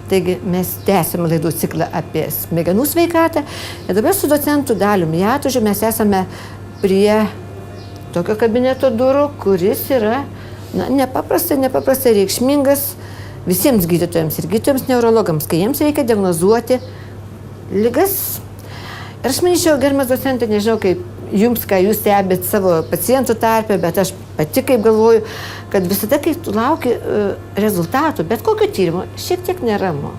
Taigi mes tęsime laidų ciklą apie smegenų sveikatą ir dabar su docentu Daliumi Jatužiu mes esame prie tokio kabineto durų, kuris yra nepaprastai reikšmingas visiems gydytojams ir gydytojams neurologams, kai jiems reikia diagnozuoti ligas. Ir aš manyčiau, gerbiamas docentai, nežinau kaip jums, ką jūs stebit savo pacientų tarpe, bet aš pati kaip galvoju, kad visada, kai tu lauki rezultatų, bet kokio tyrimo, šiek tiek neramu.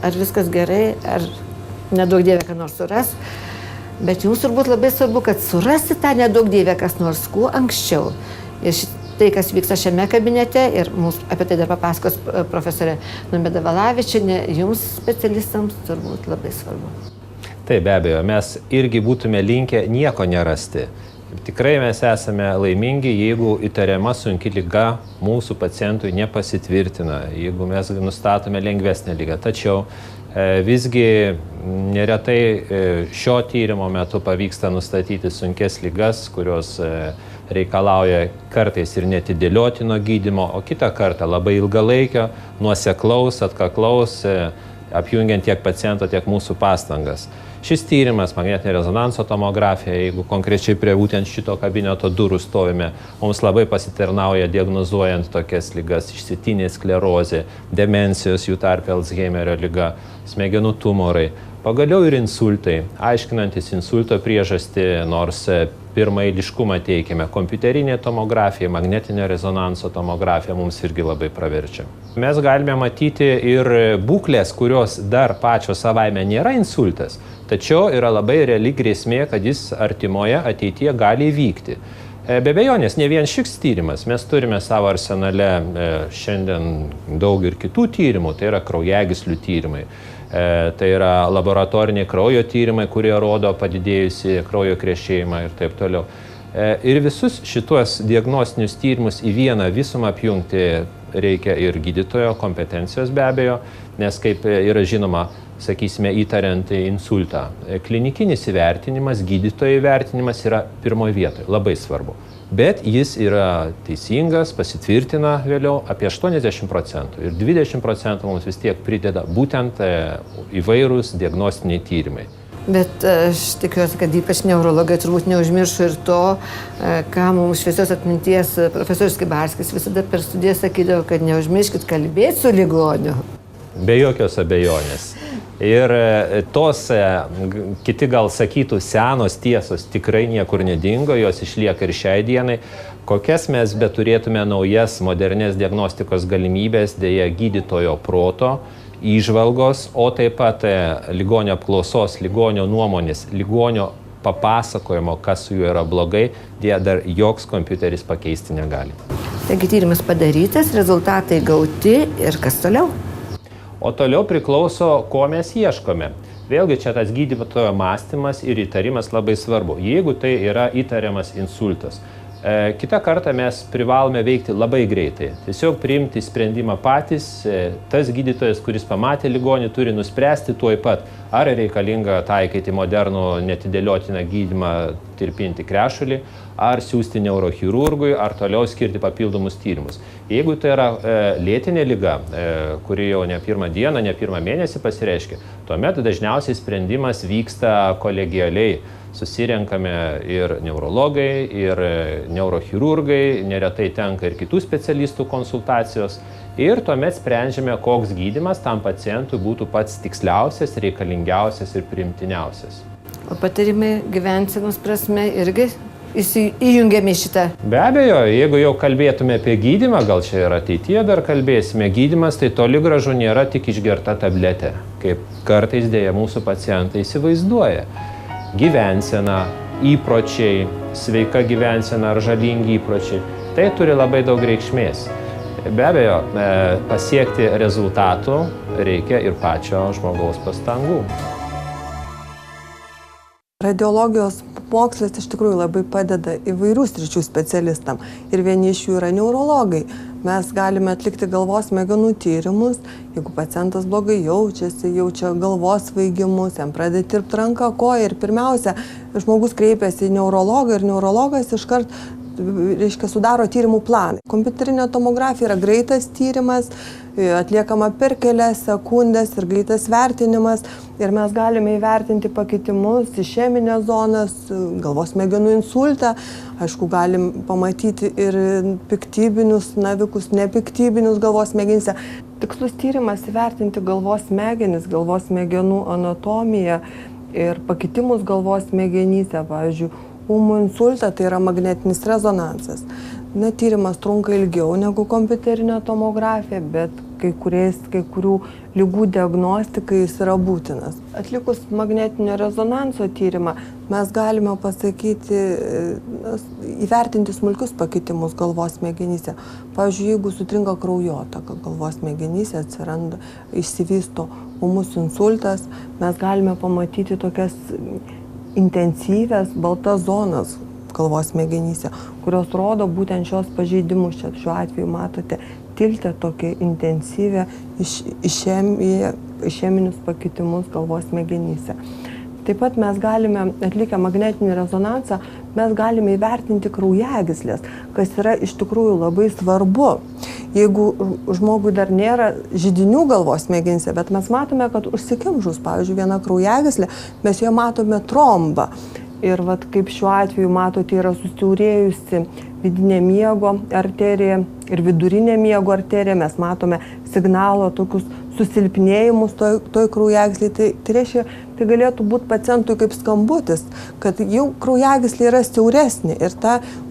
Ar viskas gerai, ar nedaug dievė, ką nors suras. Bet jums turbūt labai svarbu, kad surasti tą nedaug dievę kas nors kuo anksčiau. Ir tai, kas vyksta šiame kabinete, ir mums apie tai dar papasakos profesorė Nomeda Valavičienė, jums specialistams turbūt labai svarbu. Taip, be abejo, mes irgi būtume linkę nieko nerasti. Tikrai mes esame laimingi, jeigu įtariama sunki liga mūsų pacientui nepasitvirtina, jeigu mes nustatome lengvesnę ligą. Tačiau visgi neretai šio tyrimo metu pavyksta nustatyti sunkes ligas, kurios reikalauja kartais ir netidėliotino gydymo, o kitą kartą labai ilgalaikio, nuoseklaus, atkaklaus, apjungiant tiek paciento, tiek mūsų pastangas. Šis tyrimas, magnetinė rezonanso tomografija, jeigu konkrečiai prie būtent šito kabineto durų stovime, mums labai pasitarnauja diagnozuojant tokias ligas: išsėtinė sklerozė, demencijos, jų tarpe Alzheimerio liga, smegenų tumorai, pagaliau ir insultai, aiškinantis insulto priežastį, nors pirmaeiliškumą teikime. Kompiuterinė tomografija, magnetinio rezonanso tomografija mums irgi labai praverčia. Mes galime matyti ir būklės, kurios dar pačios savaime nėra insultas, tačiau yra labai reali grėsmė, kad jis artimoje ateityje gali įvykti. Be abejonės, ne vien šis tyrimas, mes turime savo arsenale šiandien daug ir kitų tyrimų, tai yra kraujagyslių tyrimai. Tai yra laboratoriniai kraujo tyrimai, kurie rodo padidėjusi kraujo krešėjimą ir taip toliau. Ir visus šituos diagnostinius tyrimus į vieną visumą apjungti reikia ir gydytojo kompetencijos be abejo, nes kaip yra žinoma, sakysime, įtariant insultą, klinikinis įvertinimas, gydytojo įvertinimas yra pirmoje vietoje, labai svarbu. Bet jis yra teisingas, pasitvirtina vėliau apie 80% ir 20% mums vis tiek prideda būtent įvairūs diagnostiniai tyrimai. Bet aš tikiuosi, kad ypač neurologai turbūt neužmiršo ir to, ką mums šviesios atminties profesorius Kibarskis visada per studijas sakydavo, kad neužmirškit kalbėti su ligoniu. Be jokios abejonės. Ir tos, kiti gal sakytų, senos tiesos tikrai niekur nedingo, jos išlieka ir šiai dienai. Kokias mes beturėtume naujas, modernes diagnostikos galimybės, dėja gydytojo proto, įžvalgos, o taip pat ligonio apklausos, ligonio nuomonės, ligonio papasakojimo, kas su juo yra blogai, dėja dar joks kompiuteris pakeisti negali. Taigi tyrimas padarytas, rezultatai gauti ir kas toliau? O toliau priklauso, ko mes ieškome. Vėlgi čia tas gydytojo mąstymas ir įtarimas labai svarbu. Jeigu tai yra įtariamas insultas, kitą kartą mes privalome veikti labai greitai. Tiesiog priimti sprendimą patys. Tas gydytojas, kuris pamatė ligonį, turi nuspręsti tuoj pat, ar reikalinga taikyti modernų netidėliotiną gydymą, tirpinti krešulį, ar siūsti neurochirurgui, ar toliau skirti papildomus tyrimus. Jeigu tai yra lėtinė liga, kuri jau ne pirmą dieną, ne pirmą mėnesį pasireiškia, tuomet dažniausiai sprendimas vyksta kolegialiai. Susirenkame ir neurologai, ir neurochirurgai, neretai tenka ir kitų specialistų konsultacijos. Ir tuomet sprendžiame, koks gydymas tam pacientui būtų pats tiksliausias, reikalingiausias ir priimtiniausias. O patarimai gyvensenos prasme irgi įjungiame šitą? Be abejo, jeigu jau kalbėtume apie gydymą, gal čia ir ateityje dar kalbėsime, gydymas tai toli gražu nėra tik išgerta tabletė, kaip kartais dėja mūsų pacientai įsivaizduoja. Gyvensena, įpročiai, sveika gyvensena ar žalingi įpročiai, tai turi labai daug reikšmės. Be abejo, pasiekti rezultatų reikia ir pačio žmogaus pastangų. Radiologijos mokslas iš tikrųjų labai padeda įvairių sričių specialistam ir vieni iš jų yra neurologai. Mes galime atlikti galvos smegenų tyrimus, jeigu pacientas blogai jaučiasi, jaučia galvos svaigimus, jam pradeda tirpti ranka, koja ir pirmiausia, žmogus kreipiasi į neurologą ir neurologas iškart sudaro tyrimų planą. Kompiuterinė tomografija yra greitas tyrimas, atliekama per kelias sekundės ir greitas vertinimas ir mes galime įvertinti pakitimus, išeminės zonas, galvos smegenų insultą, aišku, galim pamatyti ir piktybinius navikus, nepiktybinius galvos smegenyse. Tikslus tyrimas įvertinti galvos smegenis, galvos smegenų anatomiją ir pakitimus galvos smegenyse, pavyzdžiui, ūmų insultą, tai yra magnetinis rezonansas. Na, tyrimas trunka ilgiau negu kompiuterinė tomografija, bet kai kurių ligų diagnostikai jis yra būtinas. Atlikus magnetinio rezonanso tyrimą, mes galime pasakyti, įvertinti smulkius pakitimus galvos smegenyse. Pavyzdžiui, jeigu sutrinka kraujotaka galvos smegenyse, atsiranda, išsivysto ūmus insultas, mes galime pamatyti tokias intensyvias baltas zonas galvos smegenyse, kurios rodo būtent šios pažeidimus. Čia šiuo atveju matote tiltę tokią intensyvę išeminius pakitimus galvos smegenyse. Taip pat mes galime, atlikę magnetinį rezonansą, mes galime įvertinti kraujagyslės, kas yra iš tikrųjų labai svarbu. Jeigu žmogui dar nėra židinių galvos smegenyse, bet mes matome, kad užsikimšus, pavyzdžiui, viena kraujagyslė, mes joje matome trombą. Ir vat, kaip šiuo atveju matote, yra susiaurėjusi vidinė miego arterija ir vidurinė miego arterija. Mes matome signalo tokius susilpnėjimus toj kraujagyslėje. Tai reiškia, tai galėtų būti pacientui kaip skambutis, kad jau kraujagyslė yra siauresnė ir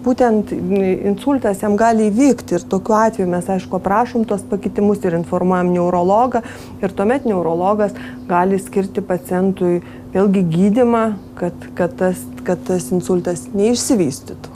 būtent insultas jam gali įvykti. Ir tokiu atveju mes, aišku, aprašom tos pakitimus ir informuojam neurologą. Ir tuomet neurologas gali skirti pacientui vėlgi gydymą, kad tas insultas neišsivystytų.